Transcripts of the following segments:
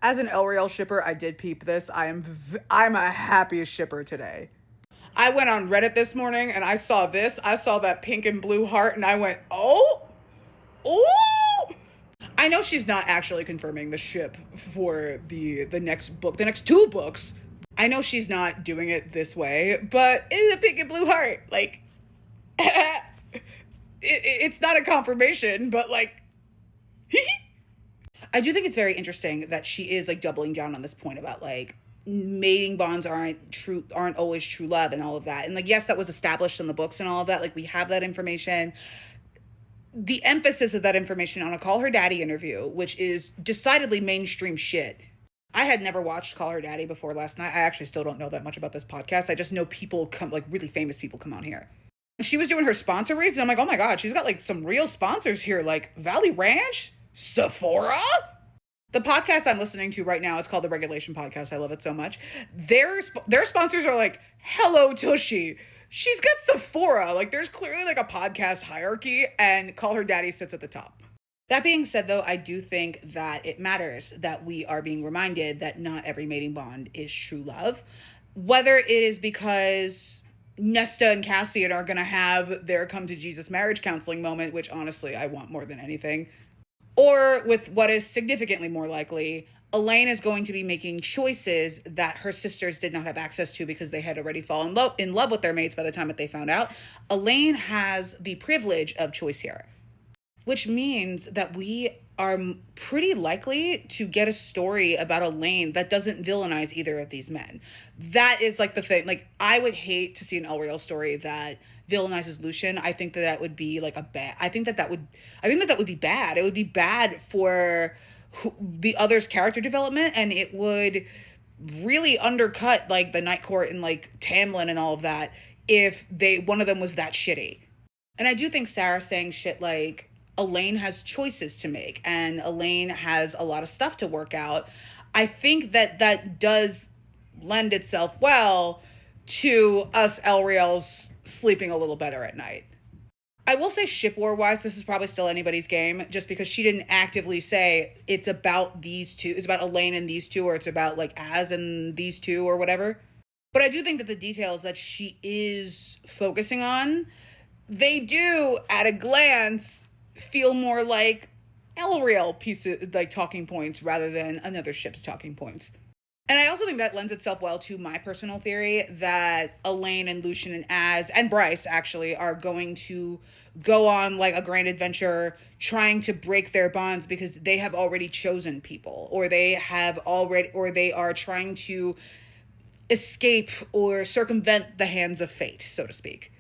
As an ELRIEL shipper, I did peep this. I'm a happy shipper today. I went on Reddit this morning and I saw this. I saw that pink and blue heart and I went, oh, oh. I know she's not actually confirming the ship for the next book, the next two books. I know she's not doing it this way, but it's a pink and blue heart. Like, it's not a confirmation, but like, I do think it's very interesting that she is like doubling down on this point about like mating bonds aren't always true love and all of that. And like, yes, that was established in the books and all of that. Like, we have that information. The emphasis of that information on a Call Her Daddy interview, which is decidedly mainstream shit. I had never watched Call Her Daddy before last night. I actually still don't know that much about this podcast. I just know people come, like really famous people come on here. She was doing her sponsor reads and I'm like, oh my God, she's got like some real sponsors here, like Valley Ranch, Sephora. The podcast I'm listening to right now, it's called The Regulation Podcast. I love it so much. Their sponsors are like, Hello Tushy. She's got Sephora. Like, there's clearly like a podcast hierarchy, and Call Her Daddy sits at the top. That being said, though, I do think that it matters that we are being reminded that not every mating bond is true love. Whether it is because Nesta and Cassian are going to have their come to Jesus marriage counseling moment, which honestly I want more than anything, or with what is significantly more likely, Elaine is going to be making choices that her sisters did not have access to because they had already fallen in love with their mates by the time that they found out. Elaine has the privilege of choice here, which means that we are pretty likely to get a story about Elaine that doesn't villainize either of these men. That is like the thing. Like, I would hate to see an ELRIEL story that villainizes Lucien. I think that would be like I think that would be bad. It would be bad for the other's character development, and it would really undercut like the Night Court and like Tamlin and all of that if one of them was that shitty. And I do think Sarah saying shit like Elaine has choices to make and Elaine has a lot of stuff to work out, I think that does lend itself well to us ELRIELs sleeping a little better at night. I will say ship war wise, this is probably still anybody's game, just because she didn't actively say it's about these two, it's about Elaine and these two, or it's about like Az and these two or whatever. But I do think that the details that she is focusing on, they do at a glance feel more like ELRIEL pieces, like talking points rather than another ship's talking points. And I also think that lends itself well to my personal theory that Elaine and Lucien and Az and Bryce actually are going to go on like a grand adventure trying to break their bonds because they have already chosen people, or they are trying to escape or circumvent the hands of fate, so to speak.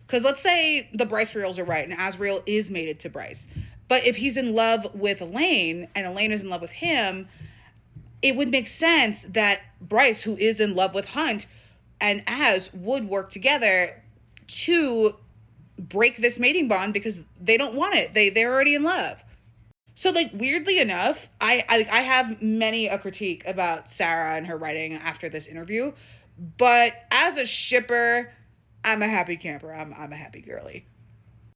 Because let's say the Bryce reels are right and Azriel is mated to Bryce. But if he's in love with Elaine and Elaine is in love with him, it would make sense that Bryce, who is in love with Hunt, and Az would work together to break this mating bond because they don't want it. They're already in love. So, like, weirdly enough, I have many a critique about Sarah and her writing after this interview, but as a shipper, I'm a happy camper. I'm a happy girly.